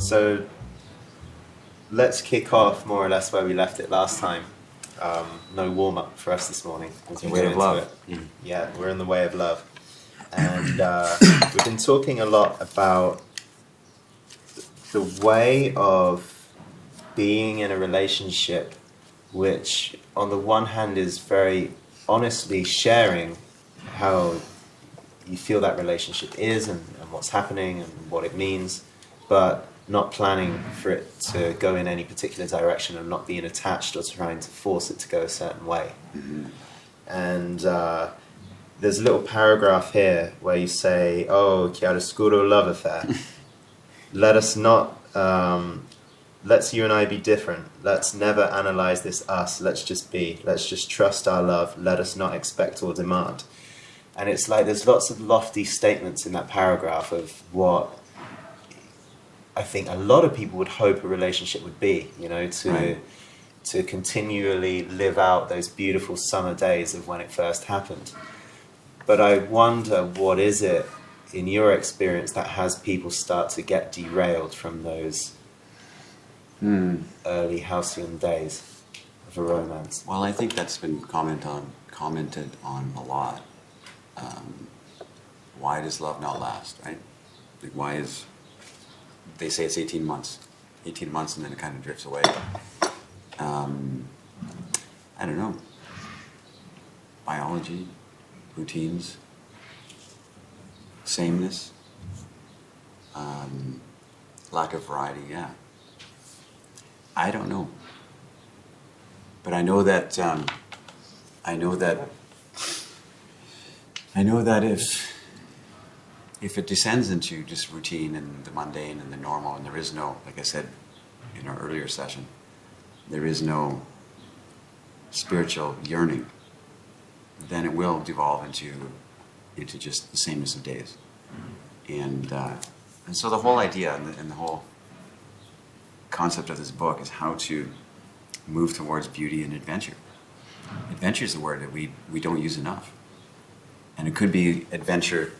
So let's kick off more or less where we left it last time. No warm-up for us this morning. The way of love. Yeah, we're in the way of love. And we've been talking a lot about the way of being in a relationship which, on the one hand, is very honestly sharing how you feel that relationship is and what's happening and what it means, but not planning for it to go in any particular direction and not being attached or trying to force it to go a certain way. Mm-hmm. And there's a little paragraph here where you say, "Oh, chiaroscuro love affair. Let us not, let's you and I be different. Let's never analyze this us. Let's just be. Let's just trust our love. Let us not expect or demand." And it's like there's lots of lofty statements in that paragraph of what I think a lot of people would hope a relationship would be, to continually live out those beautiful summer days of when it first happened. But I wonder, what is it in your experience that has people start to get derailed from those early halcyon days of a romance? Well, I think that's been commented on a lot. Why does love not last, right? Like, why is... They say it's 18 months. 18 months and then it kind of drifts away. I don't know. Biology, routines, sameness, lack of variety, yeah. I don't know. But I know that if it descends into just routine and the mundane and the normal, and there is no, like I said in our earlier session, there is no spiritual yearning, then it will devolve into just the sameness of days. And so the whole idea and the whole concept of this book is how to move towards beauty and adventure. Adventure is a word that we don't use enough. And it could be adventure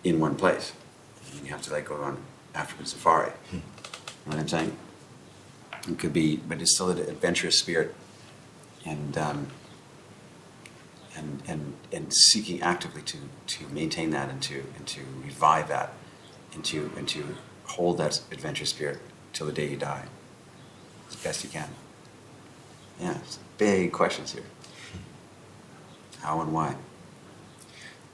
in one place. You have to go on African safari. You know what I'm saying? It could be, but it's still an adventurous spirit, and seeking actively to maintain that and to revive that, and to hold that adventurous spirit till the day you die, as best you can. Yeah, it's big questions here. How and why?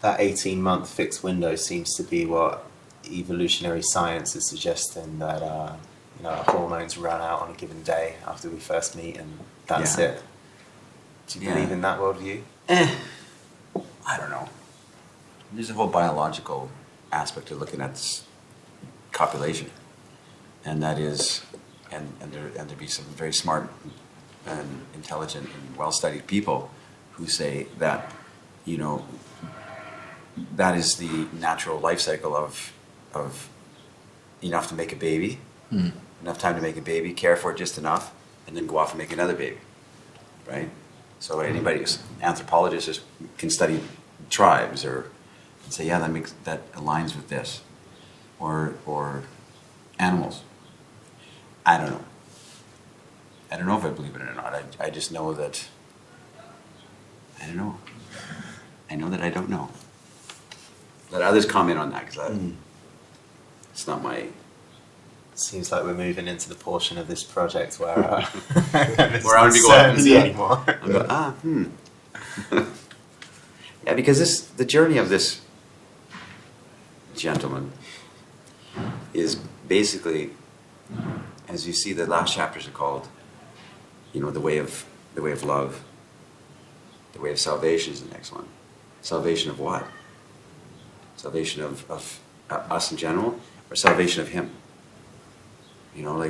That 18-month fixed window seems to be what evolutionary science is suggesting, that our hormones run out on a given day after we first meet, and that's it. Do you believe in that worldview? I don't know. There's a whole biological aspect to looking at this copulation, and that is, and there be some very smart and intelligent and well-studied people who say that, that is the natural life cycle of enough to make a baby, enough time to make a baby, care for it just enough, and then go off and make another baby, right? So anybody who's anthropologist can study tribes or say, yeah, that aligns with this, or animals. I don't know. I don't know if I believe it or not. I just know that I don't know. I know that I don't know. Let others comment on that, because it's not my... Seems like we're moving into the portion of this project where where I would be going anymore. I'm going, yeah, because the journey of this gentleman is basically, as you see, the last chapters are called, the way of love. The way of salvation is the next one. Salvation of what? Salvation of us in general, or salvation of him? How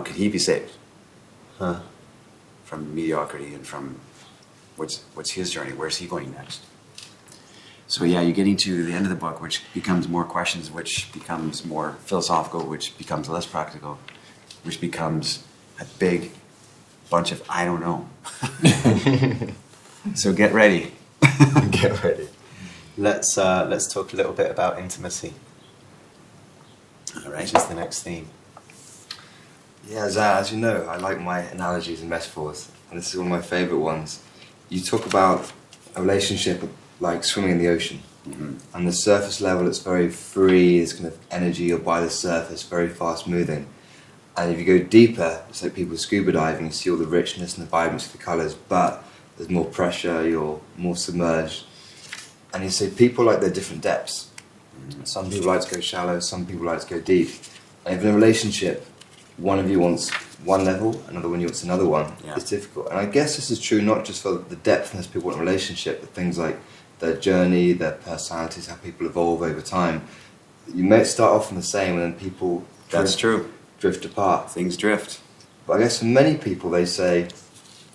could he be saved? From mediocrity and from what's his journey? Where's he going next? So yeah, you're getting to the end of the book, which becomes more questions, which becomes more philosophical, which becomes less practical, which becomes a big bunch of I don't know. So get ready. Get ready. Let's talk a little bit about intimacy. All right. which is the next theme. Yeah, Zan, as you know, I like my analogies and metaphors, and this is one of my favourite ones. You talk about a relationship like swimming in the ocean, and the surface level, it's very free, it's kind of energy, you're by the surface, very fast moving. And if you go deeper, it's like people scuba diving, you see all the richness and the vibrancy of the colours, but there's more pressure, you're more submerged. And you say people like their different depths. Some people like to go shallow, some people like to go deep. And if in a relationship, one of you wants one level, another one wants another one, it's difficult. And I guess this is true not just for the depthness people want in a relationship, but things like their journey, their personalities, how people evolve over time. You may start off from the same and then people drift apart. Things drift. But I guess for many people they say,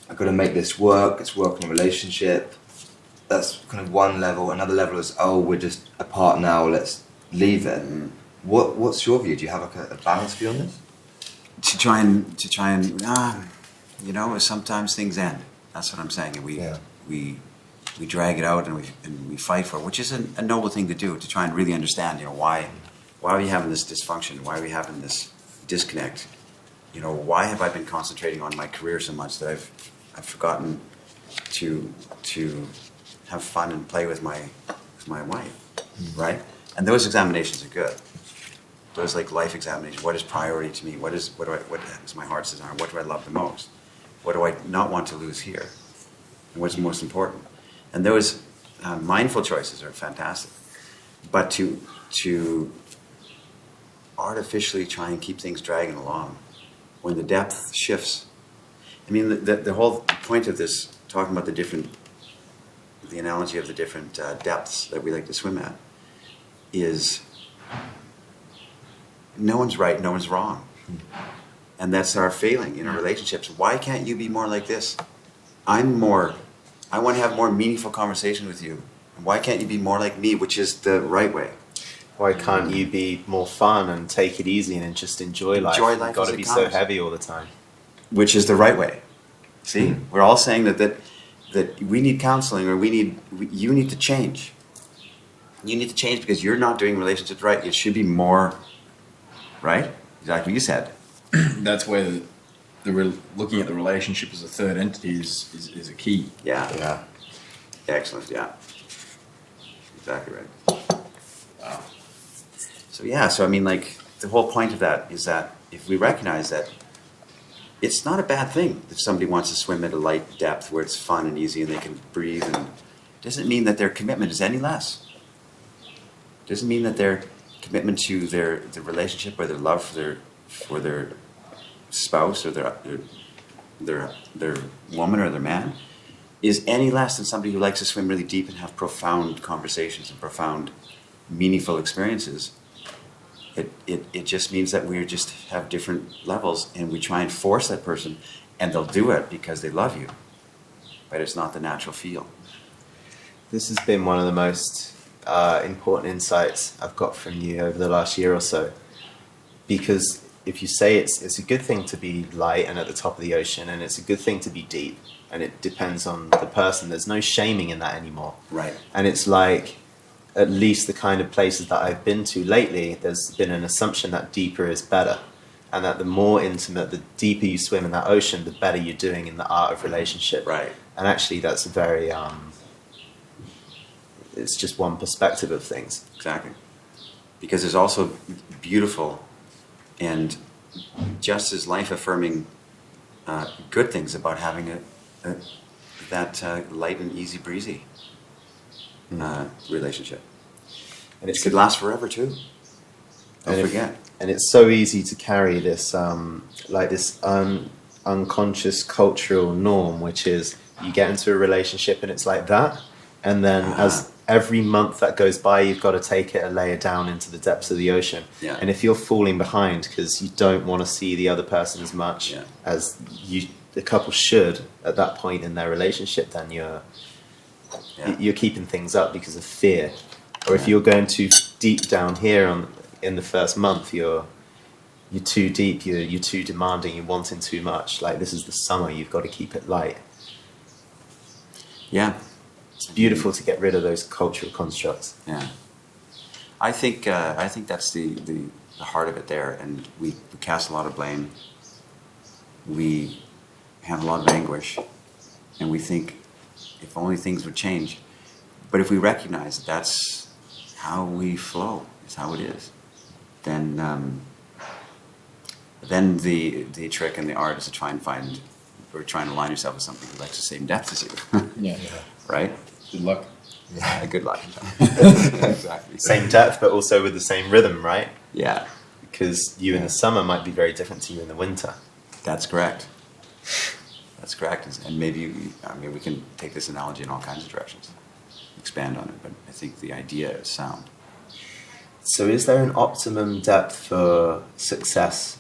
I've got to make this work, it's work in a relationship. That's kind of one level. Another level is, oh, we're just apart now, let's leave it. What's your view? Do you have like a balanced view on this? To try and you know, sometimes things end. That's what I'm saying. And we drag it out and we fight for it, which is a noble thing to do, to try and really understand, you know, why are we having this dysfunction? Why are we having this disconnect? You know, why have I been concentrating on my career so much that I've forgotten to have fun and play with my wife, right? And those examinations are good. Those like life examinations. What is priority to me? What is my heart's desire? What do I love the most? What do I not want to lose here? And what's most important? And those mindful choices are fantastic. But to artificially try and keep things dragging along when the depth shifts. I mean, the whole point of this, talking about the analogy of the different depths that we like to swim at, is no one's right, no one's wrong. And that's our failing in our relationships. Why can't you be more like this? I want to have more meaningful conversation with you. Why can't you be more like me, which is the right way? Why can't you be more fun and take it easy and just enjoy life? Enjoy life. You've got to be so heavy all the time. Which is the right way. See, we're all saying that we need counseling, or you need to change. You need to change because you're not doing relationships right. It should be more, right? Exactly what you said. That's where looking at the relationship as a third entity is a key. Yeah. Excellent. Yeah. Exactly right. Wow. So I mean, like, the whole point of that is that if we recognize that it's not a bad thing if somebody wants to swim at a light depth where it's fun and easy and they can breathe, and it doesn't mean that their commitment is any less. It doesn't mean that their commitment to their relationship or their love for their spouse or their woman or their man is any less than somebody who likes to swim really deep and have profound conversations and profound, meaningful experiences. It just means that we just have different levels, and we try and force that person, and they'll do it because they love you, but it's not the natural feel. This has been one of the most important insights I've got from you over the last year or so, because if you say it's a good thing to be light and at the top of the ocean, and it's a good thing to be deep, and it depends on the person, there's no shaming in that anymore. Right. And it's like, at least the kind of places that I've been to lately, there's been an assumption that deeper is better, and that the more intimate, the deeper you swim in that ocean, the better you're doing in the art of relationship. Right. And actually that's a very, it's just one perspective of things. Exactly. Because there's also beautiful and just as life-affirming good things about having that light and easy breezy relationship. And It could last forever too. Don't forget. And it's so easy to carry this unconscious cultural norm, which is you get into a relationship and it's like that, and then as every month that goes by, you've got to take it a layer down into the depths of the ocean. Yeah. And if you're falling behind because you don't want to see the other person as much as the couple should at that point in their relationship, then you're keeping things up because of fear. Or if you're going too deep down here in the first month, you're too deep, you're too demanding, you're wanting too much. Like, this is the summer, you've got to keep it light. Yeah. It's beautiful to get rid of those cultural constructs. Yeah. I think that's the the heart of it there, and we cast a lot of blame. We have a lot of anguish, and we think if only things would change. But if we recognize that that's how we flow, it's how it is, then the trick and the art is to try and find, or trying to align yourself with something who likes the same depth as you. Yeah. Right? Good luck. Yeah, good luck. Exactly. Same depth, but also with the same rhythm, right? Yeah, Because you in the summer might be very different to you in the winter. that's correct. That's correct. And maybe, we can take this analogy in all kinds of directions, expand on it, but I think the idea is sound. So is there an optimum depth for success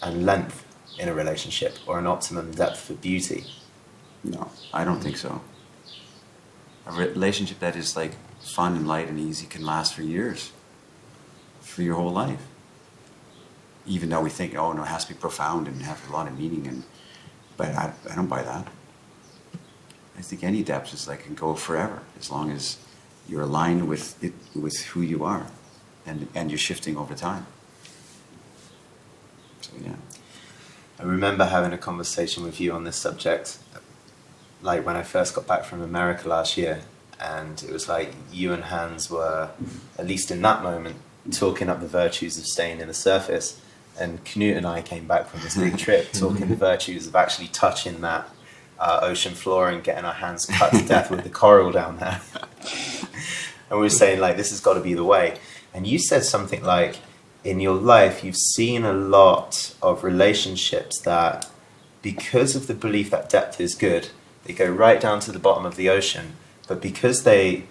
and length in a relationship, or an optimum depth for beauty? No, I don't think so. A relationship that is like fun and light and easy can last for years, for your whole life. Even though we think, oh no, it has to be profound and have a lot of meaning, but I don't buy that. I think any depth is like can go forever as long as you're aligned with it, with who you are, and you're shifting over time. So yeah. I remember having a conversation with you on this subject, like when I first got back from America last year, and it was like you and Hans were, at least in that moment, talking up the virtues of staying in the surface, and Knut and I came back from this big trip talking the virtues of actually touching that ocean floor and getting our hands cut to death with the coral down there. And we were saying, like, this has got to be the way. And you said something like, in your life, you've seen a lot of relationships that, because of the belief that depth is good, they go right down to the bottom of the ocean. But because they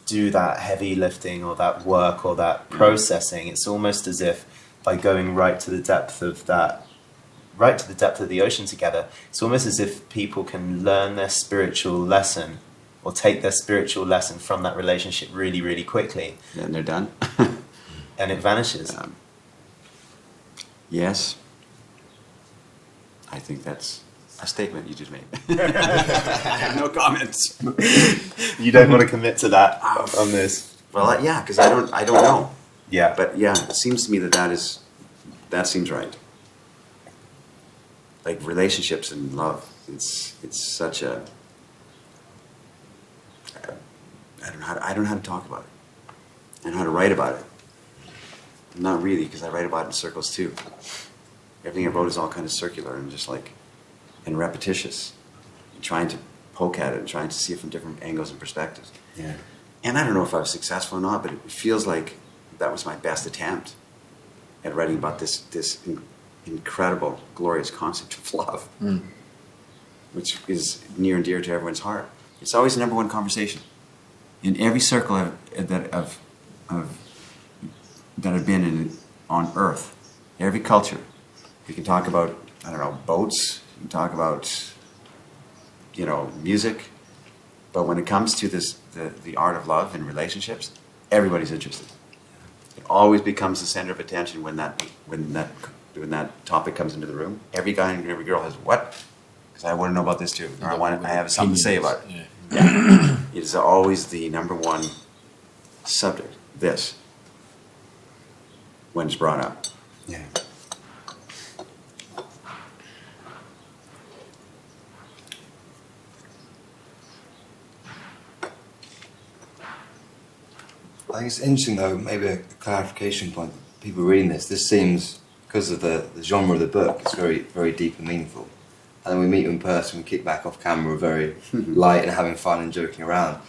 do that heavy lifting or that work or that processing, it's almost as if by going right to the depth of the ocean together, it's almost as if people can learn their spiritual lesson or take their spiritual lesson from that relationship really, really quickly. And they're done. And it vanishes. Yes. I think that's a statement you just made. I have no comments. You don't want to commit to that on this. Well, yeah, because I don't know. Yeah. But yeah, it seems to me that seems right. Like relationships and love, it's such a, I don't know how to talk about it. I don't know how to write about it. Not really, because I write about it in circles too. Everything I wrote is all kind of circular and just like, and repetitious. And trying to poke at it and trying to see it from different angles and perspectives. Yeah. And I don't know if I was successful or not, but it feels like that was my best attempt at writing about this incredible, glorious concept of love, which is near and dear to everyone's heart. It's always the number one conversation in every circle that I've been in on Earth. Every culture, you can talk about, I don't know, boats. You can talk about, music. But when it comes to the art of love and relationships, everybody's interested. It always becomes the center of attention when that topic comes into the room. Every guy and every girl has what? Because I want to know about this too, or I have something to say about it. Yeah. It is always the number one subject. This, when it's brought up. Yeah. I think it's interesting though, maybe a clarification point. People reading this seems, because of the genre of the book, it's very, very deep and meaningful. And then we meet you in person, we kick back off camera, very light and having fun and joking around.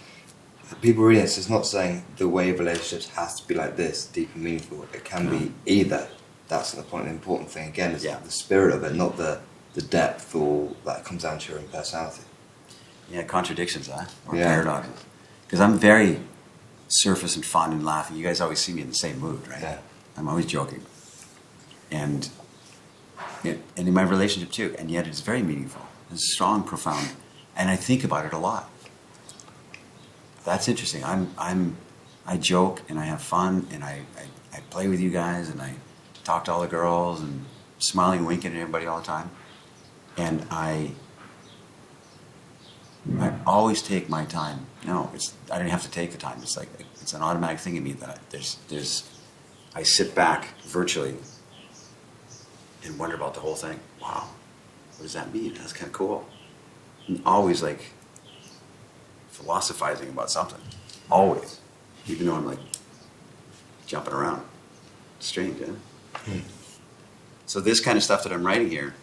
People reading this, it's not saying the way of relationships has to be like this, deep and meaningful. It can be either. That's the point. The important thing again is the spirit of it, not the depth or that comes down to your own personality. Yeah, contradictions, or paradoxes. Because I'm very surface and fun and laughing. You guys always see me in the same mood, right? Yeah. I'm always joking. And in my relationship too. And yet it's very meaningful. It's strong, profound. And I think about it a lot. That's interesting. I joke and I have fun and I play with you guys and I talk to all the girls and smiling and winking at everybody all the time. And I always take my time. No, I don't have to take the time. It's like it's an automatic thing in me that there's I sit back virtually and wonder about the whole thing. Wow, what does that mean? That's kind of cool. I'm always like philosophizing about something. Always. Even though I'm like jumping around. Strange, eh? So this kind of stuff that I'm writing here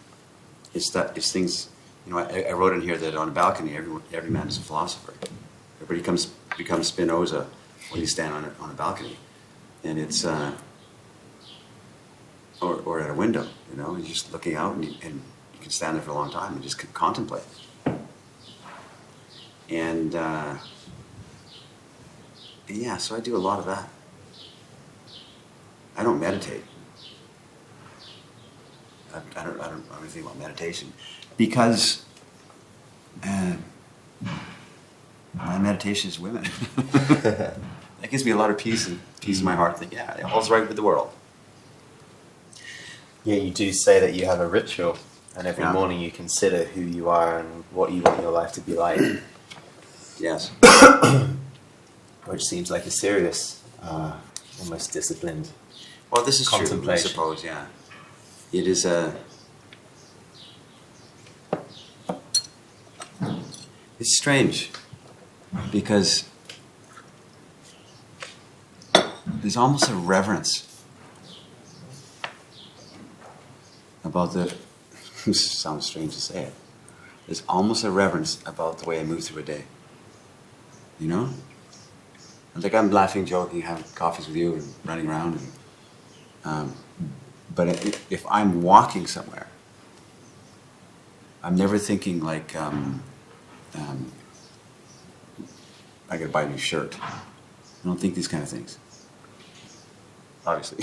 is things, you know, I wrote in here that on a balcony, every man is a philosopher. Everybody becomes Spinoza when you stand on a balcony. And it's, or at a window, you know, you're just looking out and you can stand there for a long time and just contemplate. And yeah, so I do a lot of that. I don't meditate. I don't really think about meditation because my meditation is women. That gives me a lot of peace in my heart. Think, yeah, all's right with the world. Yeah, you do say that you have a ritual, and every morning you consider who you are and what you want your life to be like. Yes. Which seems like a serious, almost disciplined. Well, this is true, I contemplation. suppose. Yeah, it is a. It's strange because there's almost a reverence about the. This sounds strange to say it. There's almost a reverence about the way I move through a day. You know? Like I'm laughing, joking, having coffees with you and running around. But if I'm walking somewhere, I'm never thinking like, I gotta buy a new shirt. I don't think these kind of things. Obviously.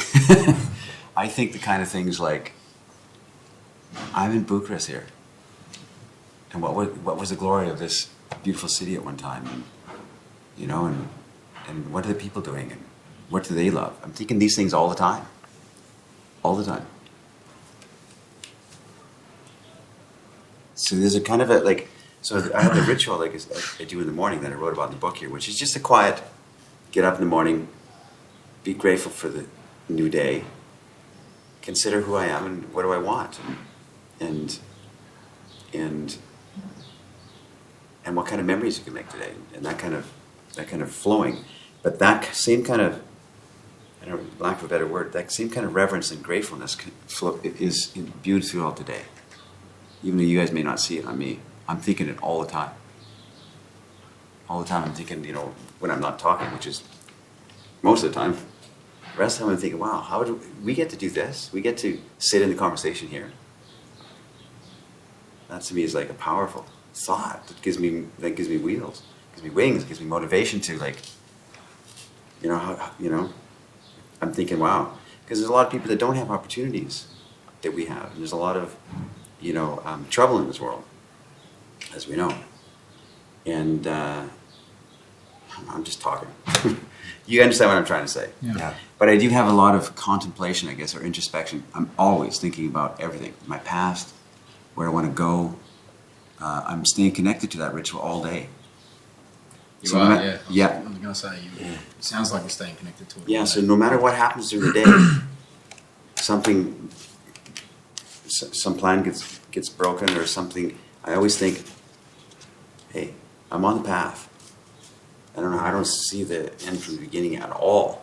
I think the kind of things like, I'm in Bucharest here. And what was the glory of this beautiful city at one time? And, you know, and what are the people doing? And what do they love? I'm thinking these things all the time. All the time. So there's a kind of a, like, so I have a ritual like I do in the morning that I wrote about in the book here, which is just a quiet, get up in the morning, be grateful for the new day, consider who I am and what do I want, and what kind of memories you can make today, and that kind of flowing. But that same kind of, I don't know, lack of a better word, that same kind of reverence and gratefulness is imbued throughout the day. Even though you guys may not see it on me, I'm thinking it all the time. All the time I'm thinking, you know, when I'm not talking, which is most of the time, the rest of the time I'm thinking, wow, how do we get to do this? We get to sit in the conversation here. That to me is like a powerful thought that gives me wheels, gives me wings, gives me motivation to, like, you know, I'm thinking, wow, because there's a lot of people that don't have opportunities that we have, and there's a lot of, you know, trouble in this world, as we know, and I'm just talking. You understand what I'm trying to say? Yeah. But I do have a lot of contemplation, I guess, or introspection. I'm always thinking about everything, my past, where I want to go. I'm staying connected to that ritual all day. You are, yeah. Yeah. I was going to say, it sounds like you're staying connected to it. Yeah, so no matter what happens during the day, some plan gets broken or something, I always think, hey, I'm on the path. I don't see the end from the beginning at all.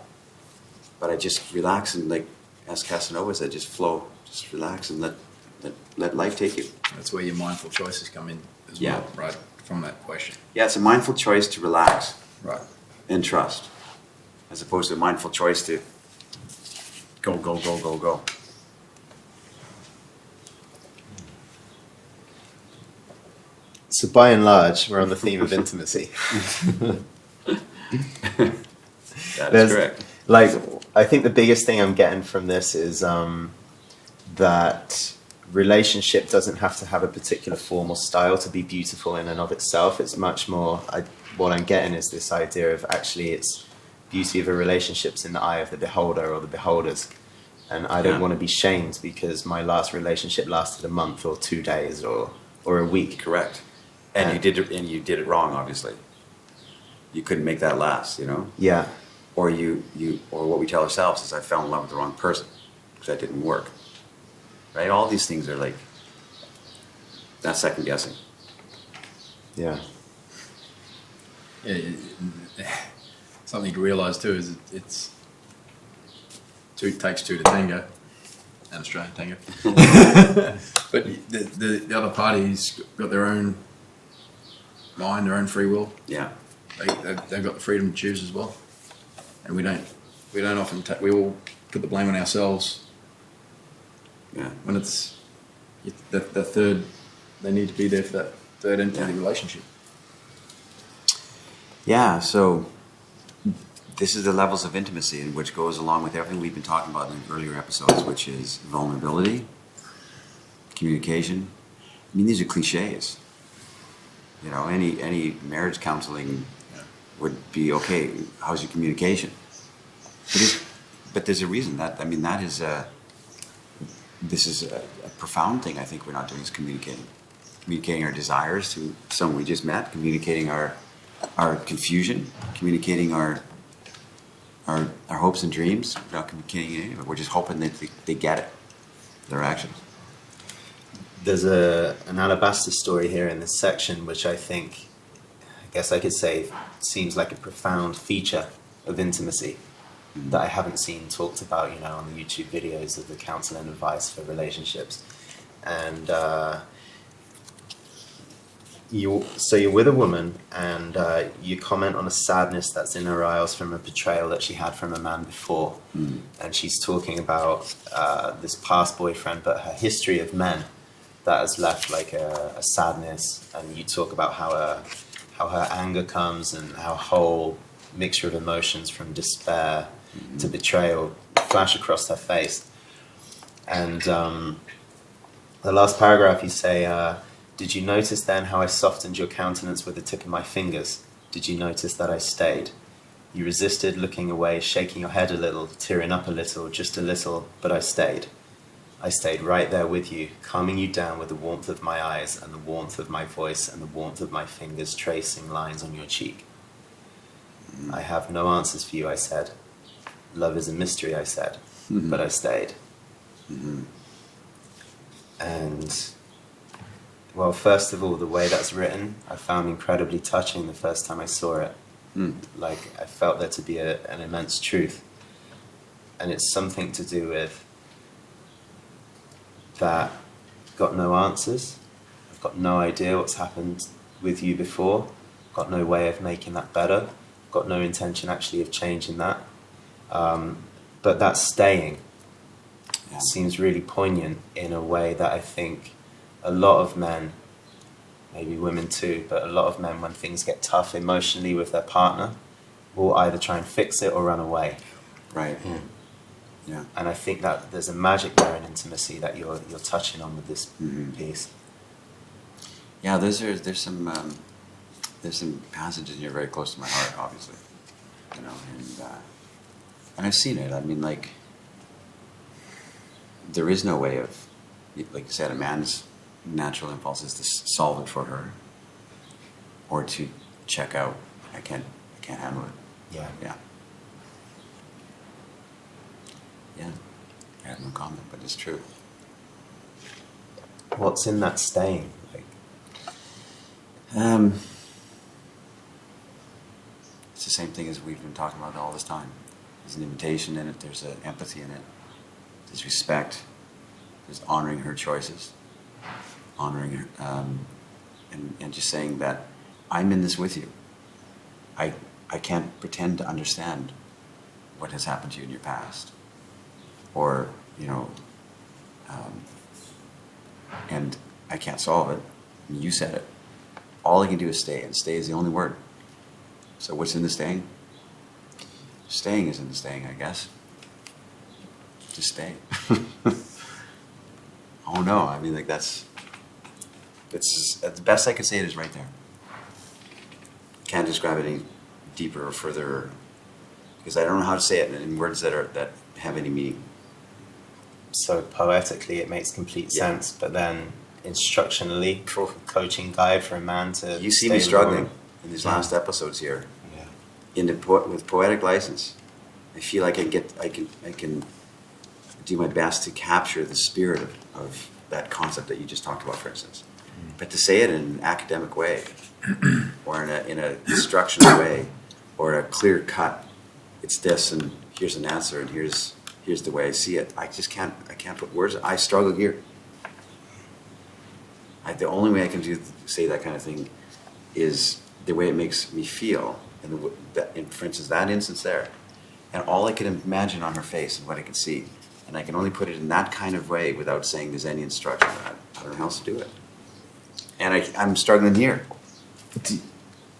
But I just relax and, like, as Casanova said, just flow, just relax and let life take you. That's where your mindful choices come in as well, right? From that question. Yeah, it's a mindful choice to relax. Right. And trust. As opposed to a mindful choice to go, go, go, go, go. So by and large, we're on the theme of intimacy. That's correct. Like, I think the biggest thing I'm getting from this is that relationship doesn't have to have a particular form or style to be beautiful in and of itself. It's much more, what I'm getting is this idea of actually it's beauty of a relationship's in the eye of the beholder or the beholders. And I don't want to be shamed because my last relationship lasted a month or 2 days or a week. Correct. And you did it wrong, obviously. You couldn't make that last, you know? Yeah. or or what we tell ourselves is I fell in love with the wrong person because that didn't work. Right? All these things are like, that's second guessing. Yeah. Yeah, something to realise too is it's takes two to tango, an Australian tango. But the other party's got their own mind, their own free will. Yeah. They've got the freedom to choose as well, and we don't often we all put the blame on ourselves. Yeah. When it's the third, they need to be there for that third entity relationship. Yeah, so this is the levels of intimacy, and which goes along with everything we've been talking about in earlier episodes, which is vulnerability, communication. I mean, these are cliches. You know, any marriage counseling would be, okay, how's your communication? But there's a reason that, I mean, that is this is a profound thing I think we're not doing, is communicating. Communicating our desires to someone we just met, communicating our confusion, communicating our hopes and dreams. We're not communicating any of it. We're just hoping that they get it, their actions. There's an Alabaster story here in this section, which I guess I could say, seems like a profound feature of intimacy that I haven't seen talked about, on the YouTube videos of the counsel and advice for relationships. And you're with a woman, and you comment on a sadness that's in her eyes from a betrayal that she had from a man before. And she's talking about this past boyfriend, but her history of men that has left like a sadness. And you talk about how her anger comes, and how a whole mixture of emotions from despair to betrayal flash across her face. And the last paragraph you say, did you notice then how I softened your countenance with the tip of my fingers? Did you notice that I stayed? You resisted looking away, shaking your head a little, tearing up a little, just a little, but I stayed. I stayed right there with you, calming you down with the warmth of my eyes and the warmth of my voice and the warmth of my fingers tracing lines on your cheek. I have no answers for you, I said. Love is a mystery, I said, but I stayed. And, well, first of all, the way that's written, I found incredibly touching the first time I saw it. Like, I felt there to be an immense truth. And it's something to do with that I've got no answers. I've got no idea what's happened with you before. I've got no way of making that better. I've got no intention actually of changing that. But that staying seems really poignant in a way that I think a lot of men, maybe women too, but a lot of men, when things get tough emotionally with their partner, will either try and fix it or run away. Right. Yeah. And I think that there's a magic there in intimacy that you're touching on with this piece. Yeah, there's some passages in here very close to my heart, obviously. And I've seen it. I mean, like, there is no way of, like you said, a man's natural impulse is to solve it for her, or to check out. I can't handle it. Yeah. I have no comment, but it's true. What's in that staying? Like, it's the same thing as we've been talking about all this time. There's an invitation in it. There's an empathy in it. There's respect. There's honoring her choices, honoring her, and just saying that I'm in this with you. I can't pretend to understand what has happened to you in your past, or and I can't solve it. You said it. All I can do is stay, and stay is the only word. So what's in the staying? Staying is in the staying, I guess. Just stay. Oh no, I mean, like, that's the best I can say. It is right there. Can't describe it any deeper or further, because I don't know how to say it in words that have any meaning. so poetically it makes complete sense, but then instructionally, coaching guide for a man to You see me struggling in these last episodes here, with poetic license, I feel like I can do my best to capture the spirit of that concept that you just talked about, for instance. But to say it in an academic way, or in a instructional way, or a clear cut, it's this, and here's an answer, and here's the way I see it. I can't put words. I struggle here. The only way I can say that kind of thing is the way it makes me feel, and for instance, that instance there, and all I can imagine on her face and what I can see, and I can only put it in that kind of way without saying there's any instruction. I don't know how else to do it, and I'm struggling here.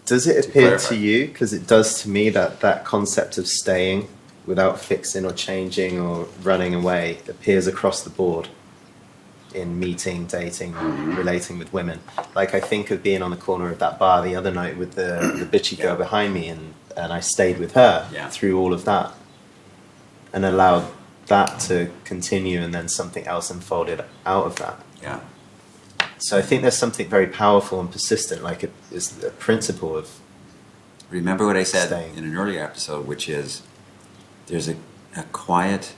Does it appear clarify. to you, because it does to me, that concept of staying without fixing or changing or running away appears across the board in meeting, dating, relating with women? Like, I think of being on the corner of that bar the other night with the bitchy girl behind me, and I stayed with her through all of that and allowed that to continue, and then something else unfolded out of that. Yeah. So I think there's something very powerful and persistent, like it is the principle of Remember what I said staying. in an earlier episode, which is there's a quiet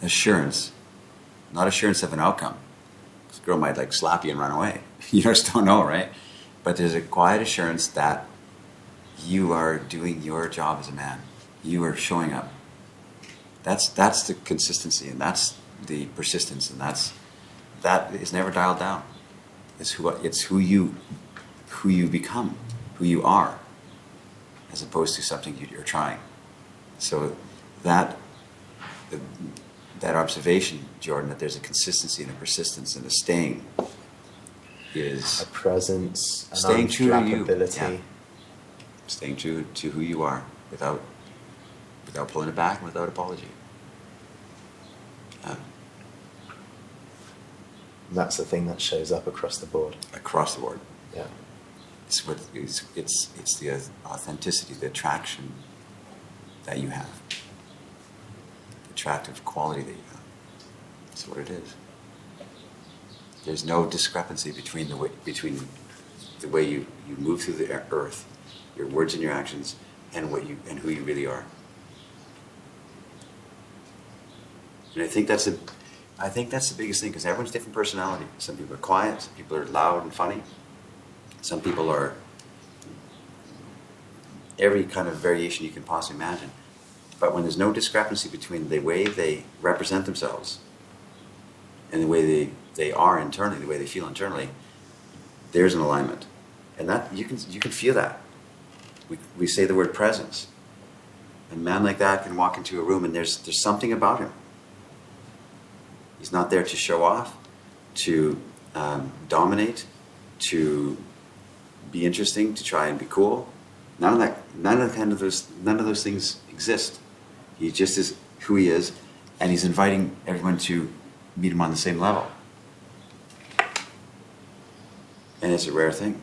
assurance, not assurance of an outcome. This girl might like slap you and run away. You just don't know, right? But there's a quiet assurance that you are doing your job as a man. You are showing up. That's the consistency, and that's the persistence, and that is never dialed down. It's who you become, who you are, as opposed to something you're trying. So that observation, Jordan, that there's a consistency and a persistence and a staying is a presence, an staying true to you. unflappability. Yeah. Staying true to who you are without pulling it back and without apology. That's the thing that shows up across the board. Across the board. Yeah. It's the authenticity, the attraction that you have, the attractive quality that you have. That's what it is. There's no discrepancy between the way you move through the earth, your words and your actions, and who you really are. And I think that's the biggest thing, because everyone's different personality. Some people are quiet, some people are loud and funny. Some people are every kind of variation you can possibly imagine. But when there's no discrepancy between the way they represent themselves and the way they are internally, the way they feel internally, there's an alignment. And that you can feel that. We say the word presence. A man like that can walk into a room and there's something about him. He's not there to show off, to dominate, to be interesting, to try and be cool. None of those things exist. He just is who he is, and he's inviting everyone to meet him on the same level. And it's a rare thing,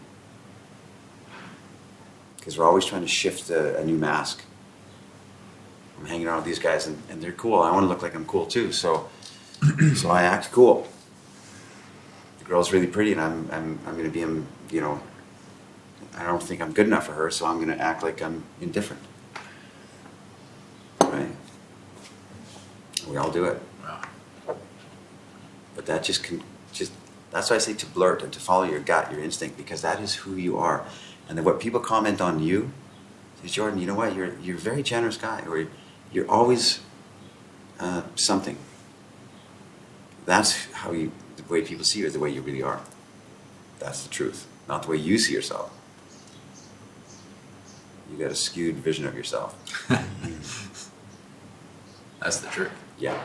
because we're always trying to shift a new mask. I'm hanging around with these guys, and they're cool. I want to look like I'm cool too, so I act cool. The girl's really pretty, and I'm going to be him. I don't think I'm good enough for her, so I'm going to act like I'm indifferent. Right? We all do it. Wow. But that that's why I say to blurt and to follow your gut, your instinct, because that is who you are. And then what people comment on you, say, Jordan, you know what? You're a very generous guy, or you're always something. That's the way people see you is the way you really are. That's the truth, not the way you see yourself. You got a skewed vision of yourself. That's the truth. Yeah.